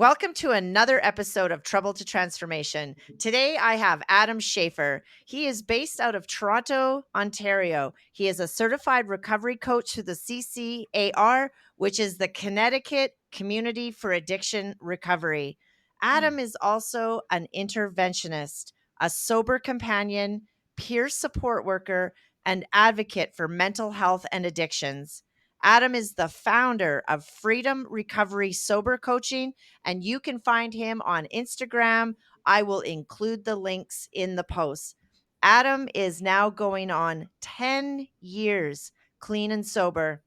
Welcome to another episode of Trouble to Transformation. Today I have Adam Shaffer. He is based out of Toronto, Ontario. He is a certified recovery coach through the CCAR, which is the Connecticut Community for Addiction Recovery. Adam is also an interventionist, a sober companion, peer support worker, and advocate for mental health and addictions. Adam is the founder of Freedom Recovery Sober Coaching, and you can find him on Instagram. I will include the links in the post. Adam is now going on 10 years clean and sober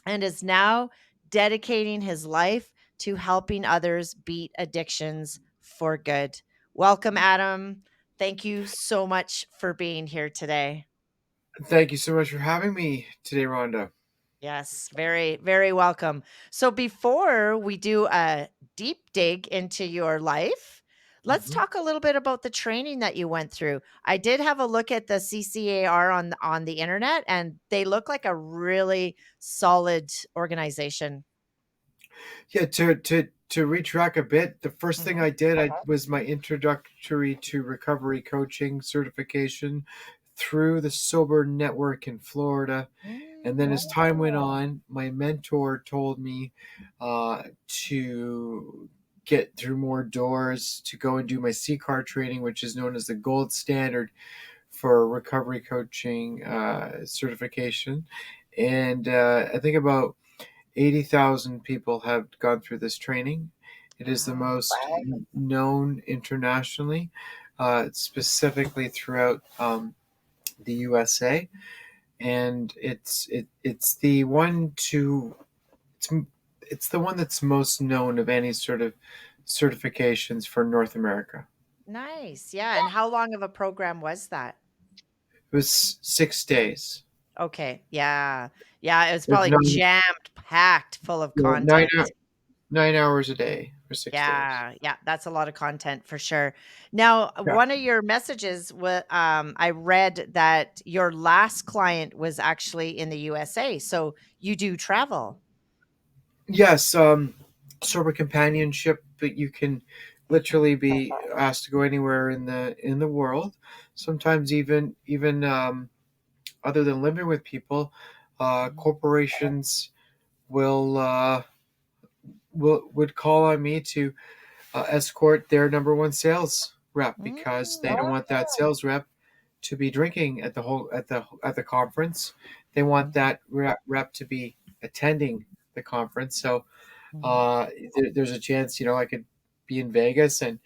and is now dedicating his life to helping others beat addictions for good. Welcome, Adam. Thank you so much for being here today. Thank you so much for having me today, Rhonda. Yes, very, very welcome. So before we do a deep dig into your life, let's Mhm. talk a little bit about the training that you went through. I did have a look at the CCAR on the internet, and they look like a really solid organization. Yeah, to retrack a bit, the first thing Mhm. I did was my introductory to recovery coaching certification through the Sober Network in Florida. And then as time went on, my mentor told me to get through more doors, to go and do my CCAR training, which is known as the gold standard for recovery coaching certification. And I think about 80,000 people have gone through this training. It is the Wow. most known internationally, specifically throughout the USA, and it's the one to it's, it's the one that's most known of any sort of certifications for North America. Nice. Yeah. And how long of a program was that? It was 6 days. Okay. Yeah. Yeah. It was There's probably jammed packed full of yeah, nine content. 9 hours a day for 6 days. Yeah, yeah, that's a lot of content for sure. Now, Yeah. one of your messages, I read that your last client was actually in the USA. So you do travel. Yes, sober companionship, but you can literally be asked to go anywhere in the world. Sometimes even other than living with people, corporations will would call on me to escort their number one sales rep because they don't Mm, want that sales rep to be drinking at the conference. They want mhm, that rep to be attending the conference. So mhm. uh, there's a chance, I could be in Vegas and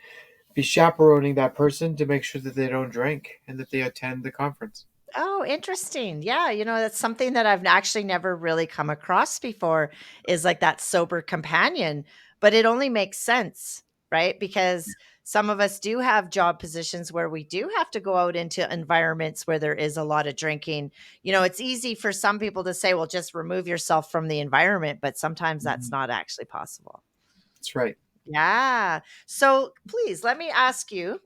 be chaperoning that person to make sure that they don't drink and that they attend the conference. Oh, interesting. Yeah, that's something that I've actually never really come across before is like that sober companion, but it only makes sense, right? Because some of us do have job positions where we do have to go out into environments where there is a lot of drinking. It's easy for some people to say, well, just remove yourself from the environment, but sometimes that's Mhm. not actually possible. That's right. Yeah. So please let me ask you,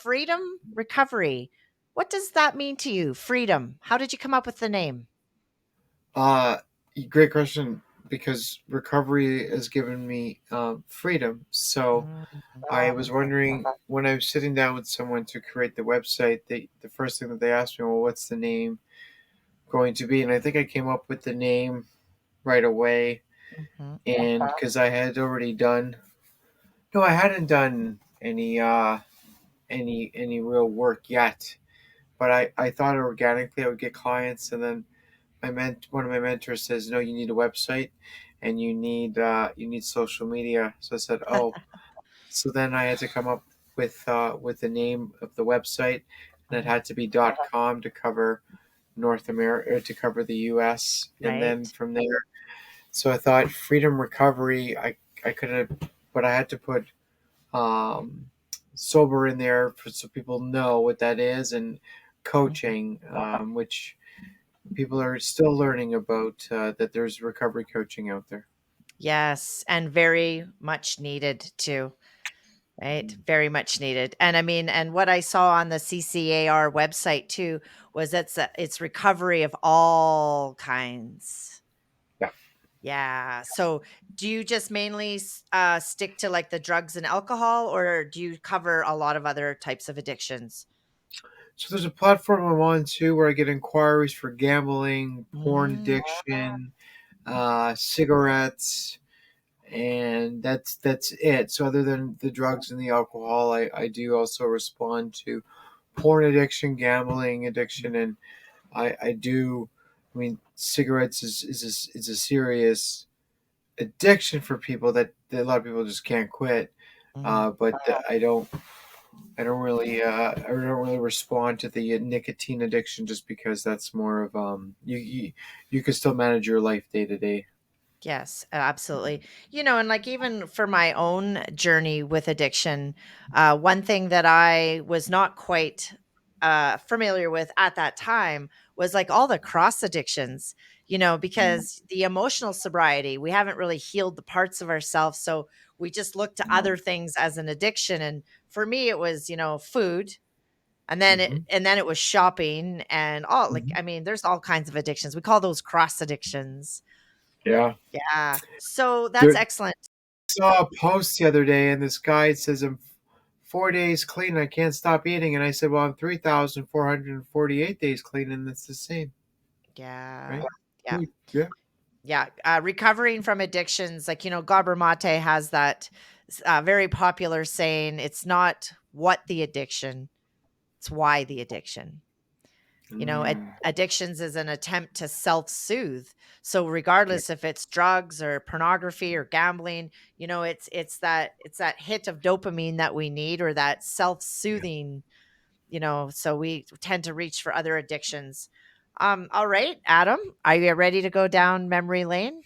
freedom recovery. What does that mean to you? Freedom. How did you come up with the name? Uh, Great question because recovery has given me freedom. So Mm, I was wondering when I was sitting down with someone to create the website, the first thing that they asked me, well, what's the name going to be? And I think I came up with the name right away. mhm, And because I had already done, no, I hadn't done any real work yet, but I thought organically I would get clients, and then one of my mentors says, no, you need a website and you need social media. So I said, oh. So then I had to come up with the name of the website, and it mhm. had to be .com to cover North America, to cover the U.S. And then Right. from there, so I thought Freedom Recovery. I could have, but I had to put um, sober in there so people know what that is, and Mhm. coaching, which people are still learning about, that there's recovery coaching out there. Yes, and very much needed too. Right? Very much needed. And I mean, and what I saw on the CCAR website too was it's recovery of all kinds. Yeah. Yeah. So, do you just mainly stick to like the drugs and alcohol, or do you cover a lot of other types of addictions? So there's a platform I'm on too where I get inquiries for gambling, porn Mm, addiction, cigarettes, and that's it. So other than the drugs and the alcohol, I do also respond to porn addiction, gambling addiction, and I do. I mean, cigarettes is a serious addiction for people that a lot of people just can't quit. mhm. But I don't really respond to the nicotine addiction just because that's more of you can still manage your life day to day. Yes, absolutely. And like even for my own journey with addiction, one thing that I was not quite familiar with at that time was like all the cross addictions, Mm, because the emotional sobriety, we haven't really healed the parts of ourselves. So we just look to other things as an addiction. And for me, it was, food. hmm And then it was shopping and all like, hmm I mean, there's all kinds of addictions. We call those cross addictions. Yeah. Yeah. So that's There, excellent. saw a post the other day, and this guy says I'm 4 days clean. I can't stop eating, and I said, "Well, I'm 3,448 days clean, and it's the same, Yeah. right?" Yeah. Food, yeah, Yeah. Recovering from addictions, like, Gabor Mate has that very popular saying, it's not what the addiction, it's why the addiction. mm, Addictions is an attempt to self-soothe. So yeah, regardless if it's drugs or pornography or gambling, it's that hit of dopamine that we need, or that yeah. self-soothing. So we tend to reach for other addictions. All right, Adam, are you ready to go down memory lane?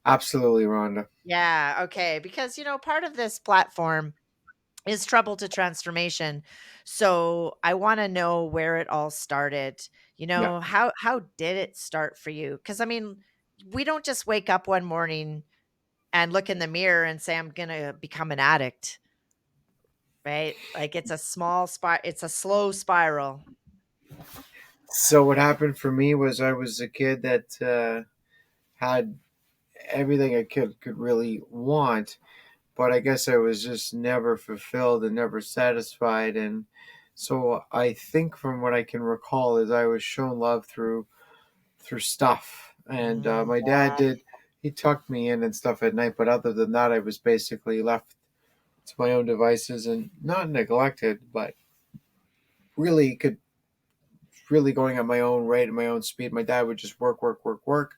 Absolutely, Rhonda. Yeah, okay. Because, part of this platform is trouble to transformation. So I want to know where it all started. Yeah. How did it start for you? Because I mean, we don't just wake up one morning and look in the mirror and say, I'm gonna become an addict, right? Like it's a slow spiral. So what happened for me was I was a kid that had everything a kid could really want, but I guess I was just never fulfilled and never satisfied. And so I think from what I can recall is I was shown love through stuff. And Mm, my dad did, he tucked me in and stuff at night, but other than that, I was basically left to my own devices and not neglected, but really could really going at my own rate at my own speed. My dad would just work, work, work, work.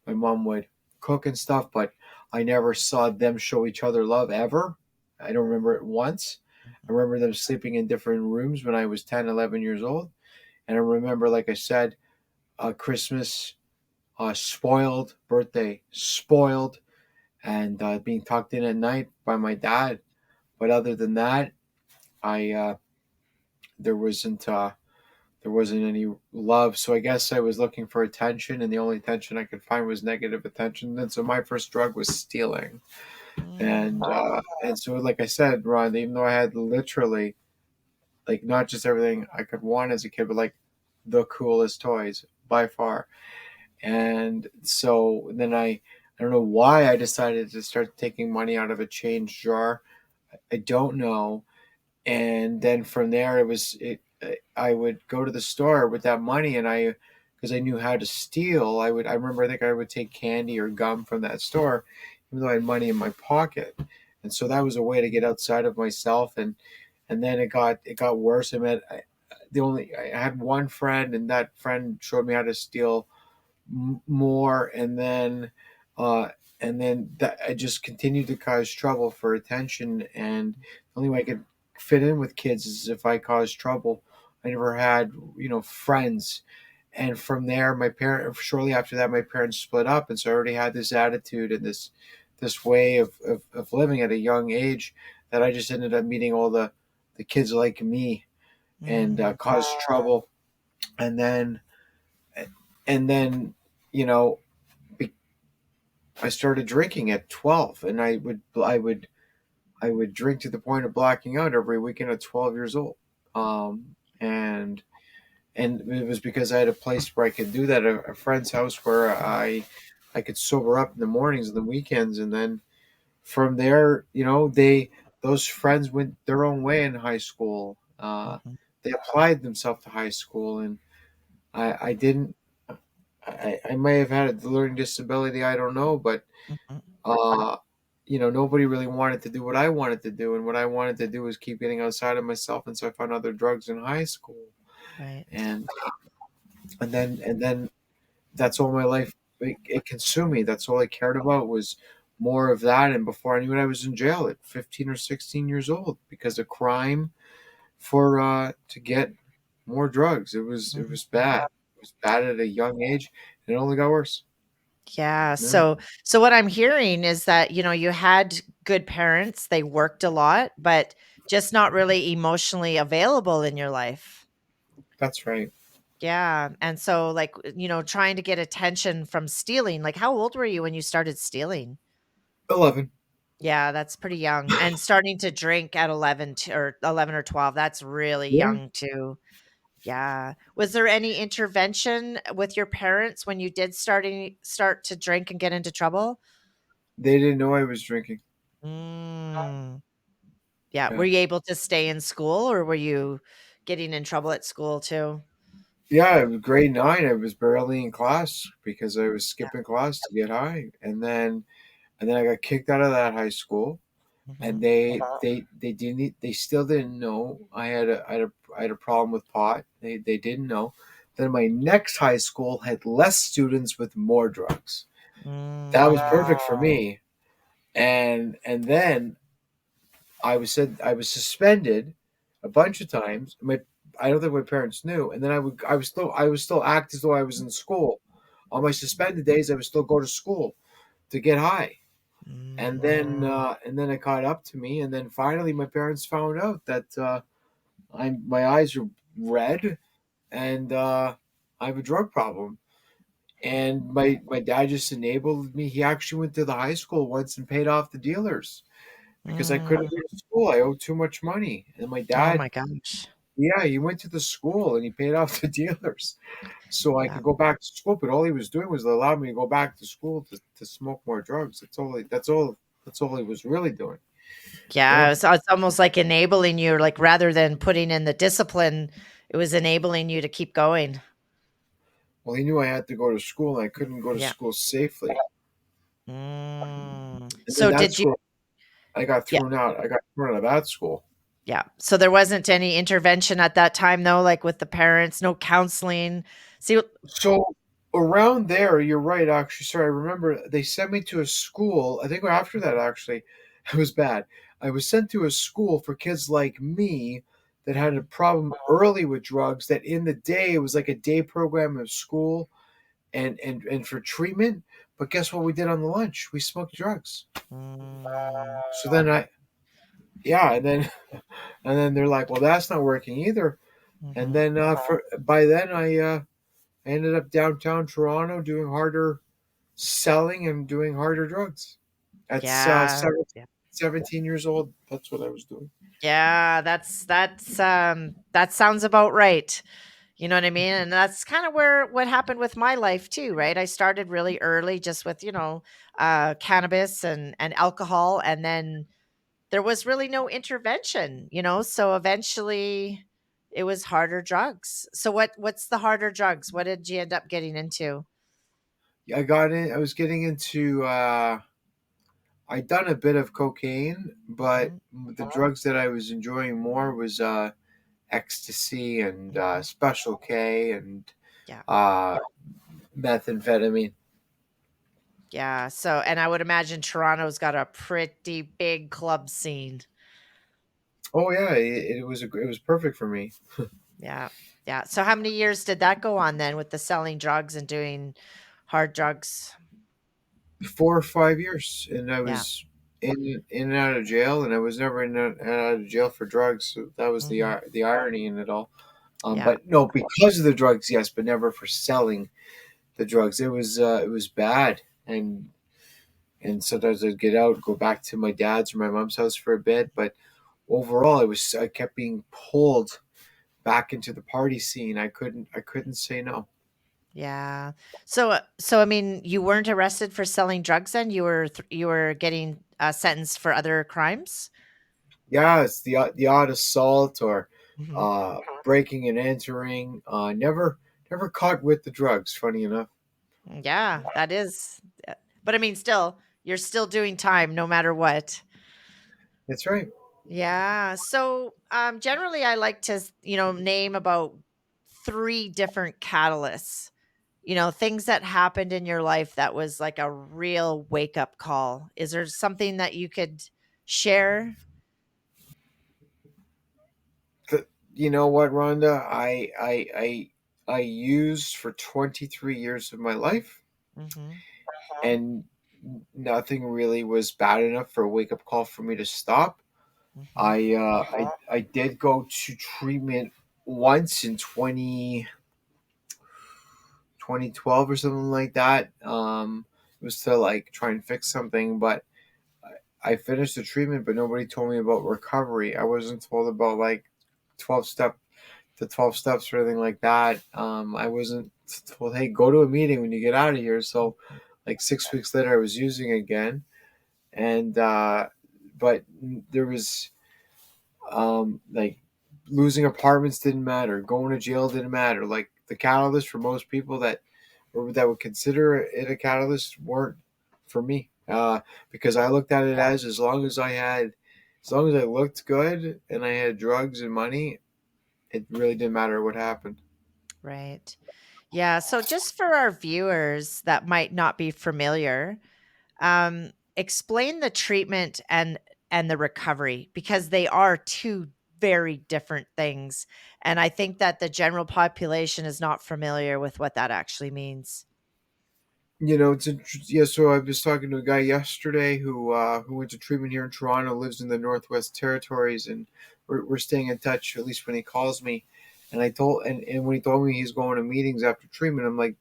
My mom would cook and stuff, but I never saw them show each other love ever. I don't remember it once. I remember them sleeping in different rooms when I was 10, 11 years old. And I remember, like I said, Christmas spoiled, birthday spoiled, and being tucked in at night by my dad. But other than that, I there wasn't there wasn't any love. So I guess I was looking for attention, and the only attention I could find was negative attention. And so my first drug was stealing. mm, And so, like I said, Ron, even though I had literally like not just everything I could want as a kid, but like the coolest toys by far. And so then I don't know why I decided to start taking money out of a change jar. I don't know. And then from there I would go to the store with that money, and I because I knew how to steal, I remember I think I would take candy or gum from that store even though I had money in my pocket. And so that was a way to get outside of myself. And then it got worse. I had one friend, and that friend showed me how to steal more. Uh and then that I just continued to cause trouble for attention. And the only way I could fit in with kids is if I caused trouble. I never had friends. And from there, my parent shortly after that, my parents split up. And so I already had this attitude and this way of living at a young age, that I just ended up meeting all the kids like me, and mm. caused trouble. And then and then you know I started drinking at 12, and I would drink to the point of blacking out every weekend at 12 years old. And it was because I had a place where I could do that, a friend's house where I I could sober up in the mornings and the weekends, and then from there, those friends went their own way in high school. Mhm, They applied themselves to high school, and I didn't. I may have had a learning disability. I don't know, but mhm. uh, nobody really wanted to do what I wanted to do, and what I wanted to do was keep getting outside of myself, and so I found other drugs in high school, Right. and and then that's all my life. It consumed me. That's all I cared about was more of that. And before I knew it, I was in jail at 15 or 16 years old because of crime for to get more drugs. It was Mhm. bad. It was bad at a young age, and it only got worse. Yeah, Yeah, so what I'm hearing is that, you had good parents, they worked a lot, but just not really emotionally available in your life. that's right. Yeah, and so, like, trying to get attention from stealing, like, how old were you when you started stealing? 11. Yeah, that's pretty young, and starting to drink at 11 t or 11 or 12, that's really Yeah, young too. Yeah. Was there any intervention with your parents when you did start to drink and get into trouble? they didn't know I was drinking. Mm. Yeah, were Yeah, you able to stay in school, or were you getting in trouble at school too? yeah. It was grade 9. I was barely in class because I was Yeah. skipping class to get high, and then I got kicked out of that high school. And Mhm. they didn't they still didn't know I had a problem with pot. They didn't know. Then my next high school had less students with more drugs. That was perfect for Mm. me. And then I was suspended a bunch of times. I don't think my parents knew. And then I was still act as though I was in school. On my suspended days, I would still go to school to get high. And then it caught up to me, and then finally my parents found out that my eyes are red, and I have a drug problem. And my dad just enabled me. He actually went to the high school once and paid off the dealers because I couldn't Mm. go to school. I owed too much money. And my Oh dad, my gosh. yeah, he went to the school and he paid off the dealers so I Yeah. could go back to school. But all he was doing was allow me to go back to school to smoke more drugs. That's all he was really doing. Yeah. Yeah, so it's almost like enabling you, like, rather than putting in the discipline, it was enabling you to keep going. Well, he knew I had to go to school and I couldn't go to Yeah. school safely. And then So that did you school, I got Yeah, thrown out. I got thrown out of that school. yeah. So there wasn't any intervention at that time though, like with the parents, no counseling? See what So around there, you're right. Actually, sorry, I remember they sent me to a school. I think after that, actually, it was bad. I was sent to a school for kids like me that had a Mhm. problem early with drugs. That in the day it was like a day program of school and for treatment. But guess what we did on the lunch? We smoked drugs. Mm, So then yeah, and then they're like, well, that's not working either. And mhm. then by then I ended up downtown Toronto doing harder selling and doing harder drugs. At Yeah, yeah. 17 years old, that's what I was doing. Yeah, that sounds about right. You know what I mean? And that's kind of where what happened with my life too, right? I started really early just with, cannabis and alcohol, and then there was really no intervention, so eventually it was harder drugs. So what's the harder drugs? What did you end up getting into? I was getting into I'd done a bit of cocaine, but Mhm, the drugs that I was enjoying more was ecstasy and mhm. special K and Yeah. uh methamphetamine. Yeah. So, and I would imagine Toronto's got a pretty big club scene. Oh yeah, it was perfect for me. Yeah. Yeah. So how many years did that go on then with the selling drugs and doing hard drugs? 4 or 5 years, and I Yeah. was in and out of jail, and I was never in and out of jail for drugs. So that was Mhm. the irony in it all. Yeah. But no, because of the drugs, yes, but never for selling the drugs. It was bad, and sometimes I'd get out, go back to my dad's or my mom's house for a bit, but overall, I kept being pulled back into the party scene. I couldn't say no. Yeah. So I mean, you weren't arrested for selling drugs then? You were getting sentenced for other crimes? Yeah, it's the odd assault or Mhm. breaking and entering. Never caught with the drugs. Funny enough. Yeah, that is. But I mean, still, you're still doing time no matter what. That's right. Yeah. So, generally, I like to, name about three different catalysts, things that happened in your life that was like a real wake up call. Is there something that you could share? The, you know what, Rhonda? I used for 23 years of my life, Hmm. and nothing really was bad enough for a wake up call for me to stop. Hmm. I did go to treatment once in 2012 or something like that. It was to like try and fix something, but I finished the treatment, but nobody told me about recovery. I wasn't told about like 12 step the 12 steps or anything like that. I wasn't told, hey, go to a meeting when you get out of here. So like 6 weeks later, I was using again, and but there was like losing apartments didn't matter, going to jail didn't matter. Like the catalyst for most people that would consider it a catalyst weren't for me, because I looked at it as long as as long as I looked good and I had drugs and money, it really didn't matter what happened. Right. Yeah. So, just for our viewers that might not be familiar, explain the treatment and the recovery because they are two very different things. And I think that the general population is not familiar with what that actually means. It's yeah. So I was talking to a guy yesterday who went to treatment here in Toronto, lives in the Northwest Territories, and we're staying in touch at least when he calls me. And when he told me he's going to meetings after treatment, I'm like,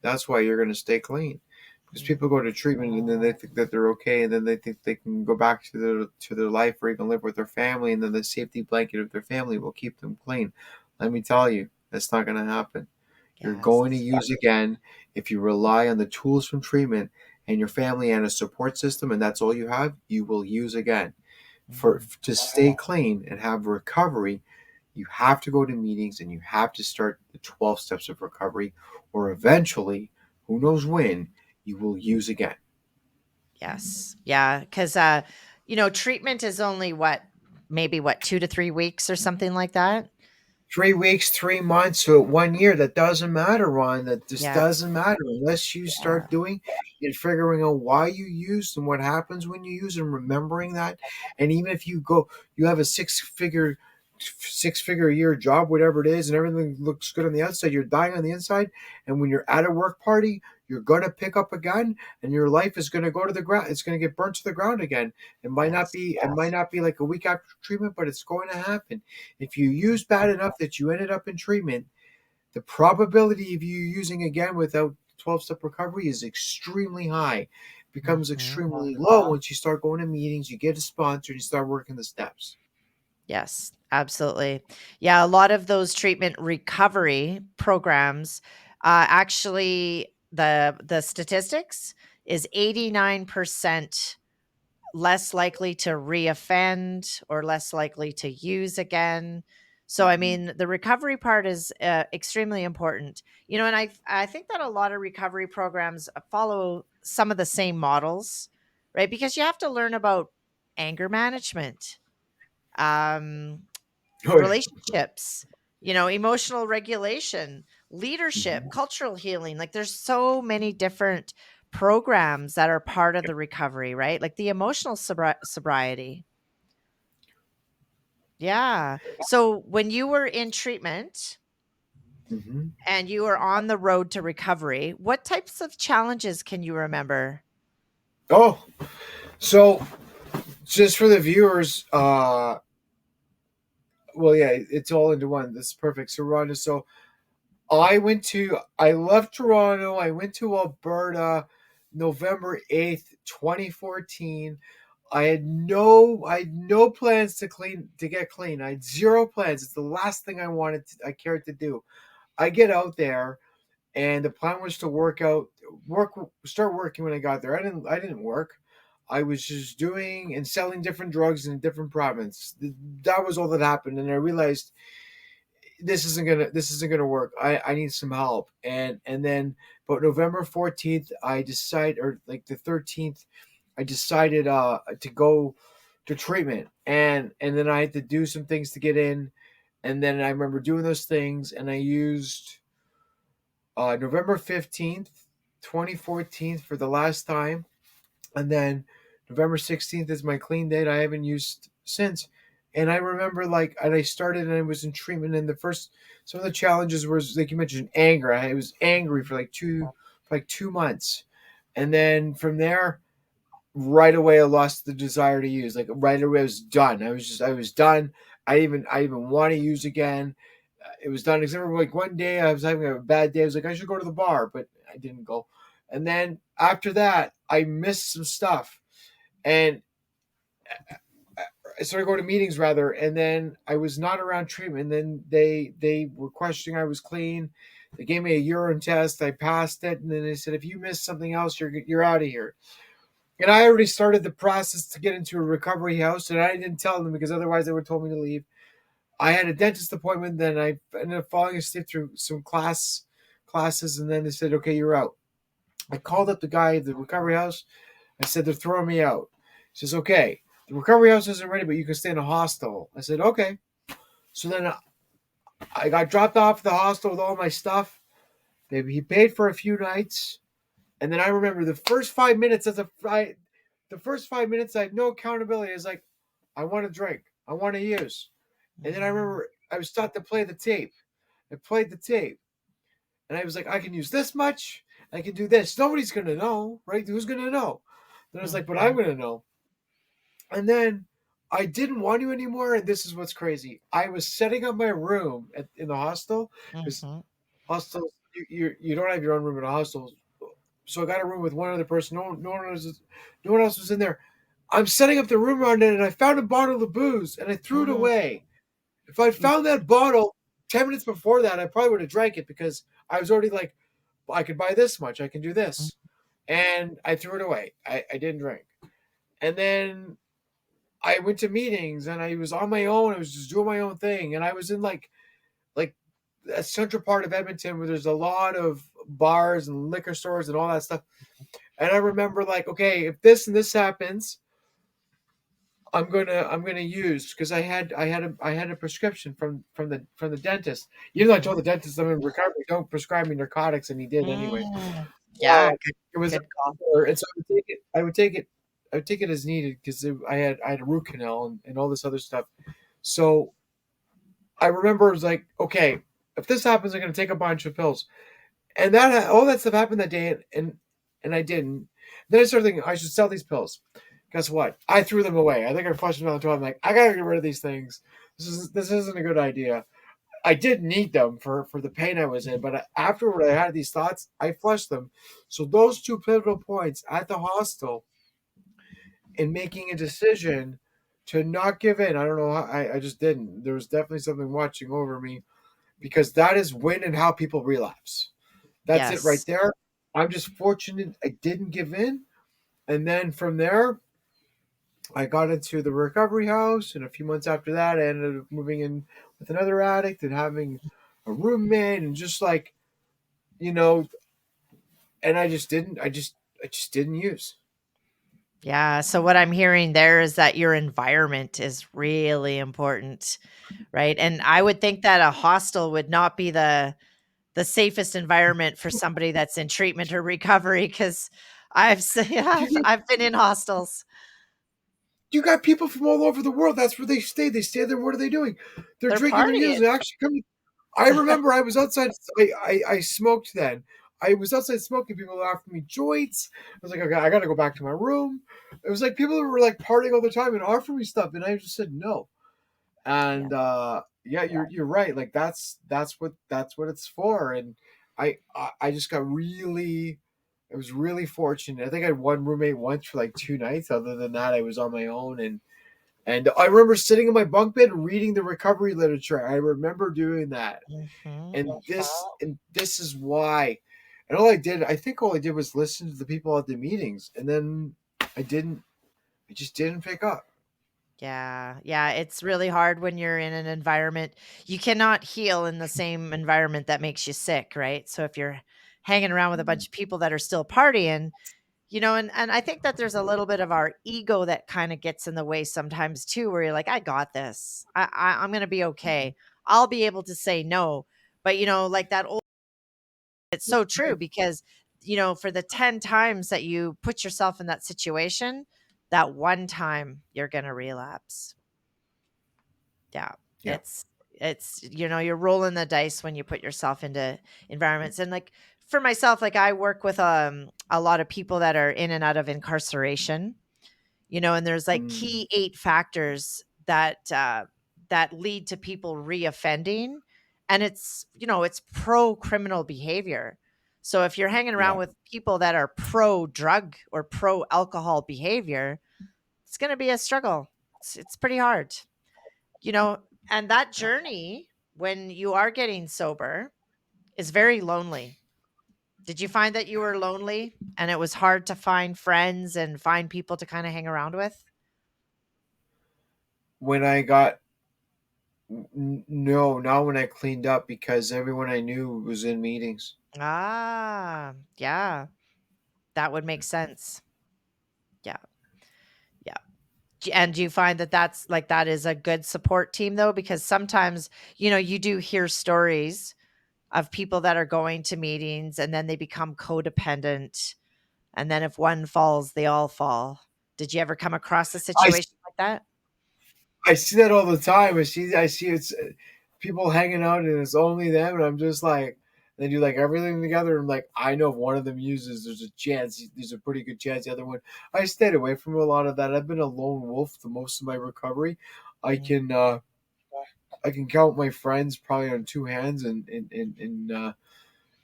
that's why you're going to stay clean, because people go to treatment and then they think that they're okay, and then they think they can go back to their life or even live with their family, and then the safety blanket of their family will keep them clean. Let me tell you, that's not going to happen. You're going to Yes. use again if you rely on the tools from treatment and your family and a support system, and that's all you have. You will use again. For Mhm. to stay clean and have recovery, you have to go to meetings and you have to start the 12 steps of recovery, or eventually, who knows when, you will use again. Yes. Yeah. Because, treatment is only maybe 2 to 3 weeks or something like that. 3 weeks, 3 months, to 1 year. That doesn't matter, Ron. That just Yes. doesn't matter unless you Yeah. start doing and figuring out why you used and what happens when you use and remembering that. And even if you have a six figure a year job, whatever it is, and everything looks good on the outside, you're dying on the inside. And when you're at a work party, you're gonna pick up a gun, and your life is gonna go to the ground. It's gonna get burnt to the ground again. Yes. It might not be like a week after treatment, but it's going to happen. If you use bad enough that you ended up in treatment, the probability of you using again without 12-step recovery is extremely high. It becomes Mhm. extremely low once you start going to meetings, you get a sponsor, and you start working the steps. Yes, absolutely. Yeah, a lot of those treatment recovery programs, actually, the statistics is 89% less likely to reoffend or less likely to use again. So, I Mhm. mean, the recovery part is extremely important. And I think that a lot of recovery programs follow some of the same models, right? Because you have to learn about anger management, um, Oh, yeah. relationships, emotional regulation, leadership, Mhm. cultural healing. Like there's so many different programs that are part of the recovery, right? Like the emotional sobriety. Yeah. So when you were in treatment Mhm. and you were on the road to recovery, what types of challenges can you remember? Oh, so just for the viewers, well, yeah, it's all into one. This is perfect. So, Rhonda, I left Toronto. I went to Alberta November 8th, 2014. I had no plans to get clean. I had zero plans. It's the last thing I cared to do. I get out there and the plan was to start working when I got there. I didn't work. I was just doing and selling different drugs in a different province. That was all that happened, and I realized this isn't gonna work. I need some help. And then, but November 14th, I decide, or like the 13th, I decided to go to treatment, and then I had to do some things to get in, and then I remember doing those things, and I used November 15th, 2014 for the last time, and then November 16th is my clean date. I haven't used since. And I remember, like, and I started and I was in treatment, and some of the challenges was, like you mentioned, anger. I was angry for like 2 months. And then from there, right away I lost the desire to use. Like right away I was done. I was done. I even want to use again. It was done, except for like one day I was having a bad day. I was like, I should go to the bar, but I didn't go. And then after that, I missed some stuff, and I started going to meetings rather. And then I was not around treatment. And then they were questioning I was clean. They gave me a urine test. I passed it, and then they said, if you miss something else, you're out of here. And I already started the process to get into a recovery house, and I didn't tell them because otherwise they would have told me to leave. I had a dentist appointment, then I ended up falling asleep through some classes, and then they said, okay, you're out. I called up the guy at the recovery house. I said, they're throwing me out. He says, okay, the recovery house isn't ready, but you can stay in a hostel. I said, okay. So then I got dropped off at the hostel with all my stuff. He paid for a few nights. And then I remember the first 5 minutes I had no accountability. I was like, I want to drink. I want to use. And then I remember I was taught to play the tape. I played the tape. And I was like, I can use this much. I can do this. Nobody's going to know, right? Who's going to know? Then I was like, but I'm going to know. And then I didn't want to anymore. And this is what's crazy. I was setting up my room in the hostel, because hostels, you don't have your own room in a hostel. So I got a room with one other person. No one else was in there. I'm setting up the room around it, and I found a bottle of booze, and I threw it away. If I'd found that bottle 10 minutes before that, I probably would have drank it, because I was already like, I could buy this much. I can do this. And I threw it away. I didn't drink. And then I went to meetings, and I was on my own. I was just doing my own thing. And I was in like a central part of Edmonton where there's a lot of bars and liquor stores and all that stuff. And I remember, like, okay, if this and this happens, I'm gonna use, because I had a prescription from the dentist. Even though I told the dentist I'm in recovery, don't prescribe me narcotics, and he did anyway. Yeah, It was, good call. and so I would take it as needed, because I had a root canal and all this other stuff. So I remember it was like, okay, if this happens, I'm gonna take a bunch of pills. And that all that stuff happened that day, and I didn't. Then I started thinking I should sell these pills. Guess what? I threw them away. I think I flushed them down the toilet. I'm like, I gotta get rid of these things. This isn't a good idea. I did need them for the pain I was in, but afterward I had these thoughts. I flushed them. So those two pivotal points at the hostel, in making a decision to not give in. I don't know how I just didn't. There was definitely something watching over me, because that is when and how people relapse. That's it right Yes. there. I'm just fortunate I didn't give in. And then from there, I got into the recovery house. And a few months after that, I ended up moving in with another addict and having a roommate, and just like, you know, and I just didn't use. Yeah. So what I'm hearing there is that your environment is really important, right? And I would think that a hostel would not be the safest environment for somebody that's in treatment or recovery, because You get, I've been in hostels. you got people from all over the world. That's where they stay. They stay there. What are they doing? They're They're drinking, they're partying. using. They actually come. I remember I was outside. I smoked then. I was outside smoking. People were offering me joints. I was like, okay, I got to go back to my room. It was like people were like partying all the time and offering me stuff, and I just said no. Yeah. And yeah, you're right. Like that's what it's for. And I just got really. I was really fortunate. I think I had one roommate once for like 2 nights. Other than that, I was on my own, and I remember sitting in my bunk bed reading the recovery literature. I remember doing that. Mhm. And this is why. And all I did was listen to the people at the meetings, and then I didn't, I just didn't pick up. Yeah. Yeah, it's really hard when you're in an environment you cannot heal in the same environment that makes you sick, right? So if you're hanging around with a bunch of people that are still partying, and I think that there's a little bit of our ego that kind of gets in the way sometimes too, where you're like, I got this. I'm gonna be okay. I'll be able to say no. But like that old it's so true Right. because for the 10 times that you put yourself in that situation, that one time you're gonna relapse. Yeah. Yeah. It's you're rolling the dice when you put yourself into environments. And like for myself, like I work with a lot of people that are in and out of incarceration, and there's like Mm, key 8 factors that lead to people reoffending. And it's pro criminal behavior. So if you're hanging around yeah. with people that are pro drug or pro alcohol behavior, it's going to be a struggle. It's pretty hard. You know, and that journey when you are getting sober is very lonely. Did you find that you were lonely and it was hard to find friends and find people to kind of hang around with? When I got no, not when I cleaned up, because everyone I knew was in meetings. Ah, yeah, that would make sense. Yeah, yeah. And do you find that that is a good support team though? Because sometimes, you do hear stories of people that are going to meetings and then they become codependent. And then if one falls, they all fall. Did you ever come across a I situation like that? I see that all the time. I see it's people hanging out and it's only them, and I'm just like, they do like everything together. I'm like, I know if one of them uses, there's a pretty good chance the other one. I stayed away from a lot of that. I've been a lone wolf the most of my recovery. I Mm, can uh, I can count my friends probably on two hands in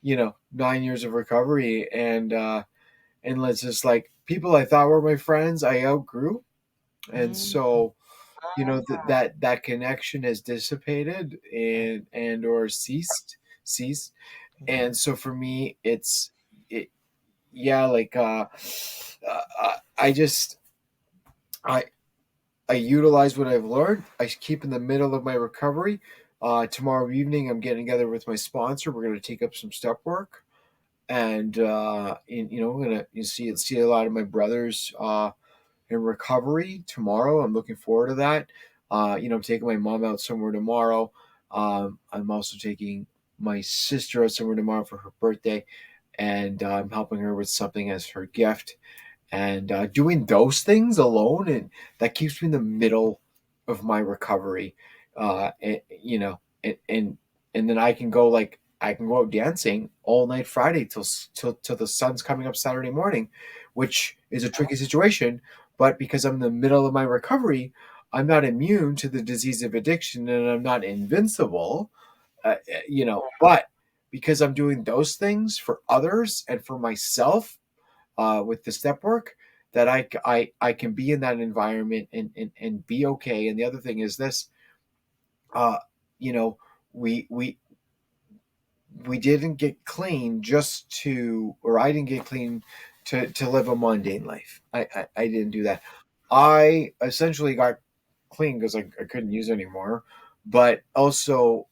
9 years of recovery, and let's just like people I thought were my friends, I outgrew, and mm, so that connection has dissipated right. and or ceased. Mhm, And so for me it yeah, like I just i I utilize what I've learned. I keep in the middle of my recovery. Tomorrow evening I'm getting together with my sponsor. We're going to take up some step work, and we're going to see a lot of my brothers in recovery tomorrow. I'm looking forward to that. I'm taking my mom out somewhere tomorrow. I'm also taking my sister out somewhere tomorrow for her birthday, and I'm helping her with something as her gift. And doing those things alone, and that keeps me in the middle of my recovery. And, and then I can go out dancing all night Friday till the sun's coming up Saturday morning, which is a tricky situation. But because I'm in the middle of my recovery, I'm not immune to the disease of addiction, and I'm not invincible. But because I'm doing those things for others and for myself, with the step work, that I can be in that environment and be okay. And the other thing is this, uh, you know, we we we didn't get clean just to, or I didn't get clean to live a mundane life. I didn't do that. I essentially got clean because I couldn't use anymore, but also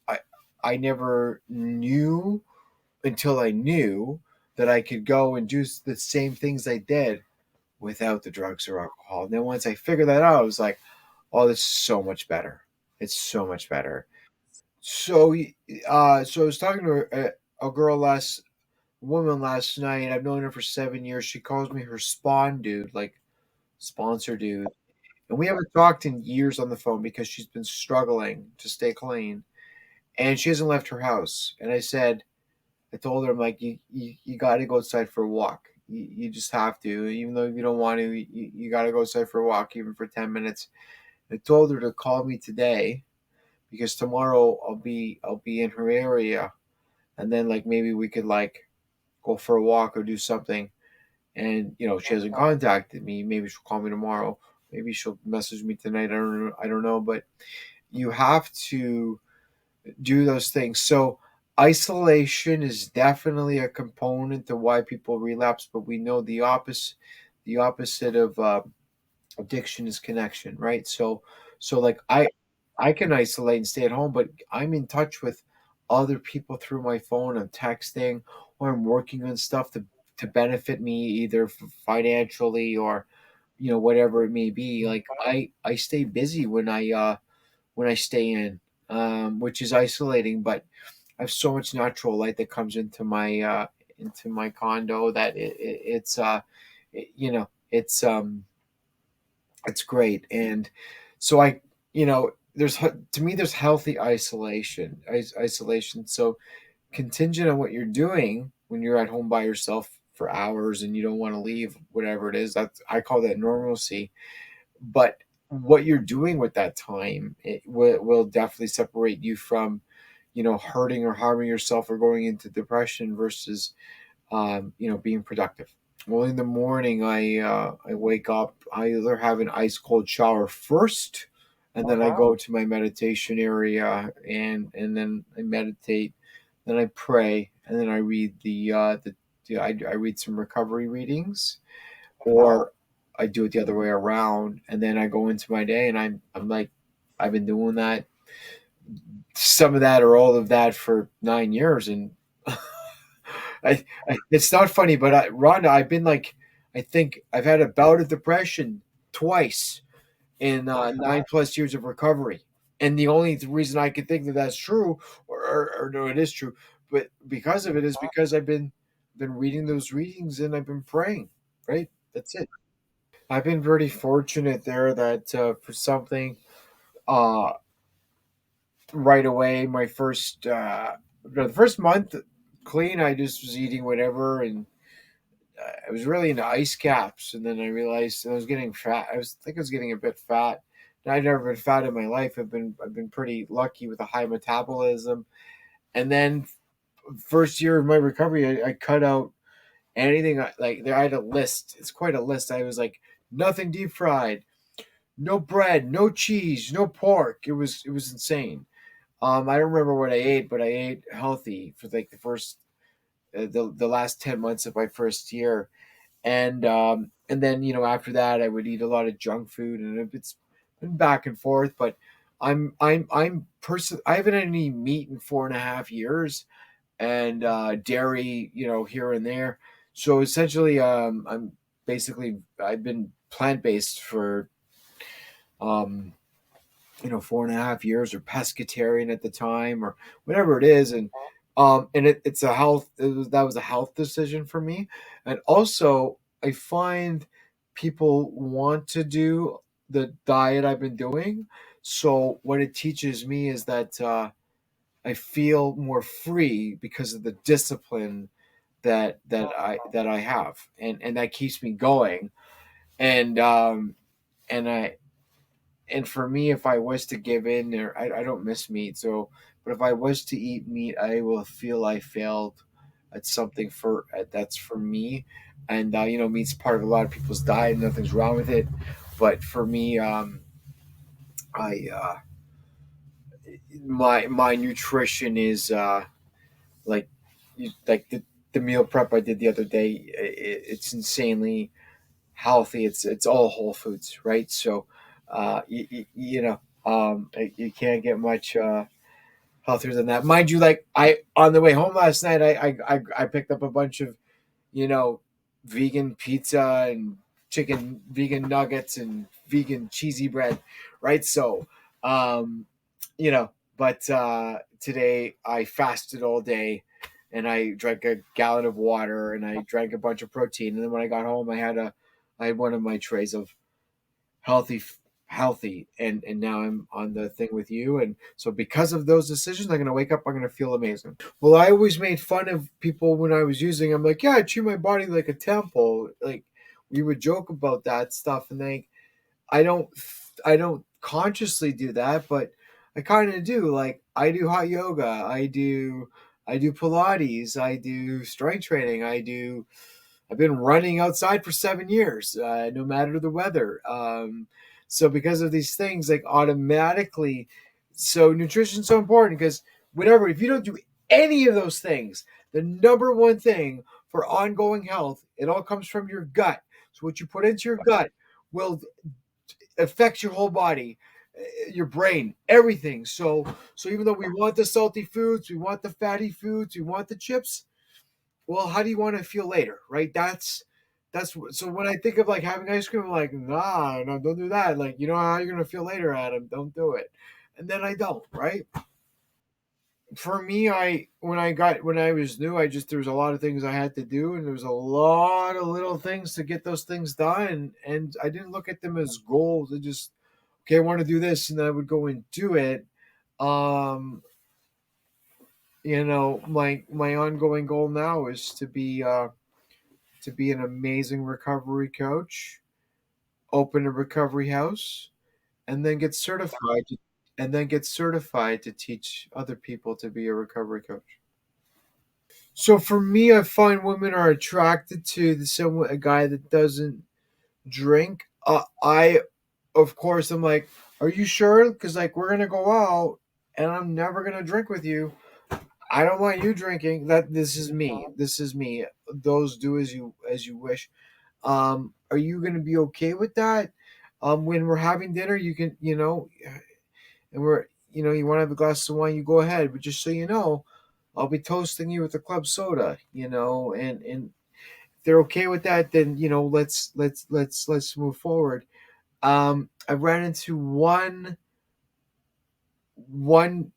I never knew until I knew that I could go and do the same things I did without the drugs or alcohol. And then once I figured that out, I was like, oh, this is so much better. It's so much better. So, so I was talking to a woman last night. I've known her for 7 years. She calls me her spawn dude, like sponsor dude. And we haven't talked in years on the phone because she's been struggling to stay clean, and she hasn't left her house. And I told her, I'm like, you got to go outside for a walk. You just have to, even though you don't want to. You got to go outside for a walk, even for 10 minutes. I told her to call me today because tomorrow I'll be in her area, and then like maybe we could like go for a walk or do something. And she hasn't contacted me. Maybe she'll call me tomorrow. Maybe she'll message me tonight. I don't know. But you have to do those things. So isolation is definitely a component to why people relapse, but we know the opposite of addiction is connection, right? So like I can isolate and stay at home, but I'm in touch with other people through my phone. I'm texting or I'm working on stuff to benefit me either financially or whatever it may be. Like I stay busy when I stay in, which is isolating, but I have so much natural light that comes into my condo that it's it's great. And so there's to me there's healthy isolation. So contingent on what you're doing when you're at home by yourself for hours and you don't want to leave, whatever it is, that's I call that normalcy. But what you're doing with that time, it will definitely separate you from hurting or harming yourself or going into depression versus being productive. Well, in the morning, I wake up. I either have an ice cold shower first, and then I go to my meditation area, and then I meditate. Then I pray, and then I read I read some recovery readings, or I do it the other way around, and then I go into my day, and I'm like, I've been doing that, some of that or all of that for 9 years, and it's not funny, but Rhonda, I've been like, I think I've had a bout of depression twice in 9+ years of recovery, and the only reason I can think that that's true, or no, it is true, but because of it is because I've been reading those readings and I've been praying. Right, that's it. I've been pretty fortunate there that for something uh, right away, the first month clean, I just was eating whatever, and I was really into ice caps, and then I realized I was getting fat. I was getting a bit fat. And I've never been fat in my life. I've been pretty lucky with a high metabolism. And then first year of my recovery, I cut out anything like there. I had a list. It's quite a list. I was like nothing deep fried, no bread, no cheese, no pork. It was insane. I don't remember what I ate, but I ate healthy for like the first the last 10 months of my first year, and then after that I would eat a lot of junk food, and it's been back and forth. But I haven't had any meat in 4.5 years, and dairy here and there. So essentially, I've been plant-based for um 4.5 years, or pescatarian at the time, or whatever it is. And it's a health that was a health decision for me. And also I find people want to do the diet I've been doing. So what it teaches me is that I feel more free because of the discipline that I have, and that keeps me going. And um and I and for me, if I was to give in, or I don't miss meat, so but if I was to eat meat, I will feel I failed at something that's for me. And meat's part of a lot of people's diet. Nothing's wrong with it, but for me, I my nutrition is like like the meal prep I did the other day. It's insanely healthy. It's all whole foods, right? So, you can't get much healthier than that. Mind you, like I on the way home last night, I picked up a bunch of you know vegan pizza and chicken vegan nuggets and vegan cheesy bread, right? So, um, you know, but today I fasted all day. And I drank a gallon of water, and I drank a bunch of protein. And then when I got home, I had one of my trays of healthy healthy, and now I'm on the thing with you. And so because of those decisions, I'm going to wake up, I'm going to feel amazing. Well, I always made fun of people when I was using. I'm like, yeah, I treat my body like a temple. Like, we would joke about that stuff, and I don't I don't consciously do that, but I kind of do. Like, I do hot yoga, I do Pilates, I do strength training, I've been running outside for 7 years, no matter the weather. So because of these things, like automatically, so nutrition's so important because whatever, if you don't do any of those things, the number one thing for ongoing health, it all comes from your gut. So what you put into your gut will affect your whole body, your brain, everything. So even though we want the salty foods, we want the fatty foods, we want the chips, well, how do you want to feel later, right? That's so when I think of like having ice cream, I'm like, nah, no, don't do that. Like, you know how you're gonna feel later, Adam. Don't do it. And then I don't, right? For me, when I was new, I just there was a lot of things I had to do, and there was a lot of little things to get those things done, and I didn't look at them as goals. I just okay, I want to do this, and then I would go and do it. Um, my ongoing goal now is to be an amazing recovery coach, open a recovery house, and then get certified to teach other people to be a recovery coach. So for me, I find women are attracted to a guy that doesn't drink. I, of course, I'm like, are you sure? Because like we're gonna go out, and I'm never gonna drink with you. I don't want you drinking. That this is me. This is me. Those do as you wish. Are you gonna be okay with that? When we're having dinner, you can, and you want to have a glass of wine, you go ahead. But just so you know, I'll be toasting you with a club soda, and if they're okay with that, then let's move forward. I ran into one one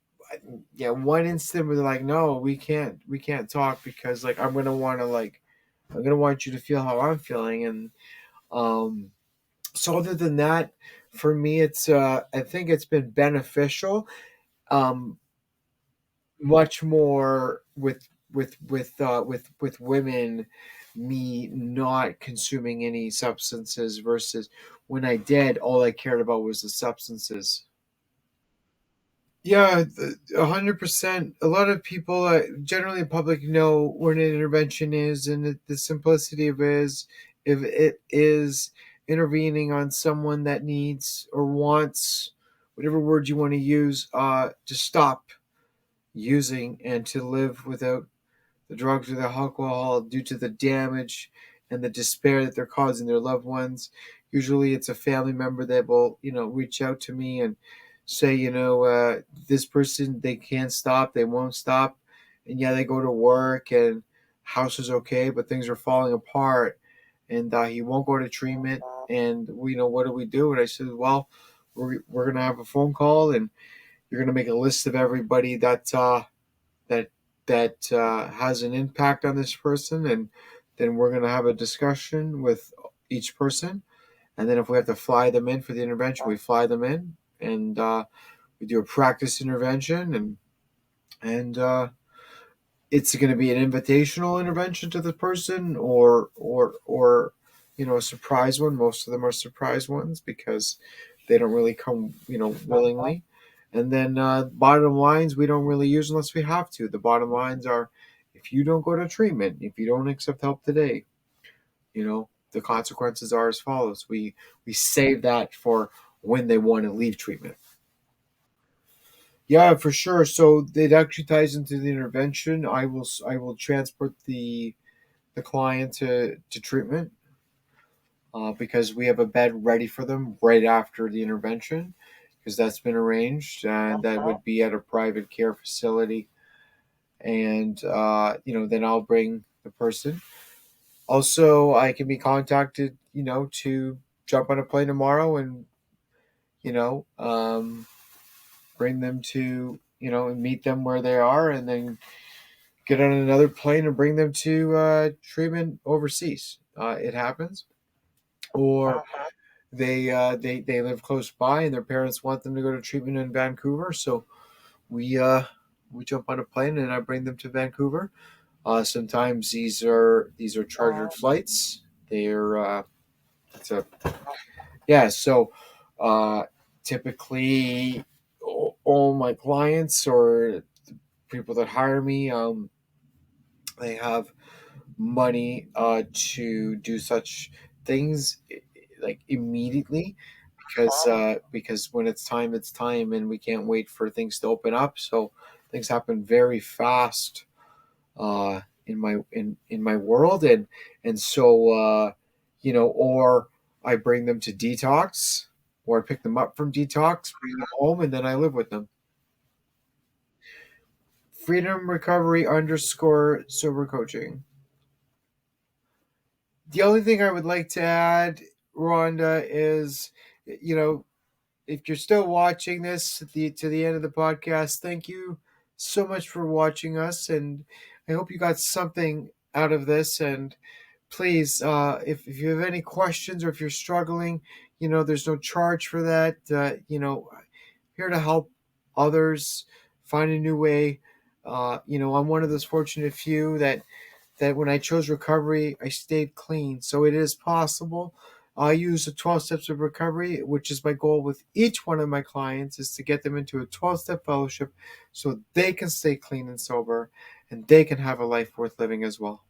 incident where they're like, no, we can't talk because like I'm gonna want you to feel how I'm feeling, and um so other than that, for me, it's I think it's been beneficial. Um, much more with women, me not consuming any substances versus when I did, all I cared about was the substances. Yeah, 100%. A lot of people, generally in public, know what an intervention is, and the simplicity of it is if it is intervening on someone that needs or wants, whatever word you want to use, to stop using and to live without the drugs or the alcohol due to the damage and the despair that they're causing their loved ones. Usually it's a family member that will, reach out to me and say, this person, they can't stop, they won't stop. And yeah, they go to work and house is okay, but things are falling apart and he won't go to treatment. And we know, what do we do? And I said, well, we're going to have a phone call and you're going to make a list of everybody that has an impact on this person, and then we're going to have a discussion with each person, and then if we have to fly them in for the intervention, we fly them in, and we do a practice intervention, and it's going to be an invitational intervention to the person, or a surprise one. Most of them are surprise ones because they don't really come willingly. And then bottom lines, we don't really use unless we have to. The bottom lines are, if you don't go to treatment, if you don't accept help today, the consequences are as follows. We save that for when they want to leave treatment. Yeah, for sure. So it actually ties into the intervention. I will transport the client to treatment, because we have a bed ready for them right after the intervention, because that's been arranged, and that would be at a private care facility. And then I'll bring the person. Also, I can be contacted, to jump on a plane tomorrow and you know um, bring them to and meet them where they are, and then get on another plane and bring them to treatment overseas. It happens, or they live close by and their parents want them to go to treatment in Vancouver, so we uh, we jump on a plane and I bring them to Vancouver. Sometimes these are chartered flights. They're it's a yeah. So uh, typically, all my clients or people that hire me, they have money to do such things like immediately, because when it's time, and we can't wait for things to open up. So Things happen very fast in my world, and so or I bring them to detox, or I pick them up from detox, bring them home, and then I live with them. Freedom Recovery _ sober coaching. The only thing I would like to add, Rhonda, is, if you're still watching this to the end of the podcast, thank you so much for watching us, and I hope you got something out of this. And please, if you have any questions, or if you're struggling, there's no charge for that. Here to help others find a new way. I'm one of those fortunate few that when I chose recovery, I stayed clean. So it is possible. I use the 12 steps of recovery, which is my goal with each one of my clients, is to get them into a 12-step fellowship so they can stay clean and sober, and they can have a life worth living as well.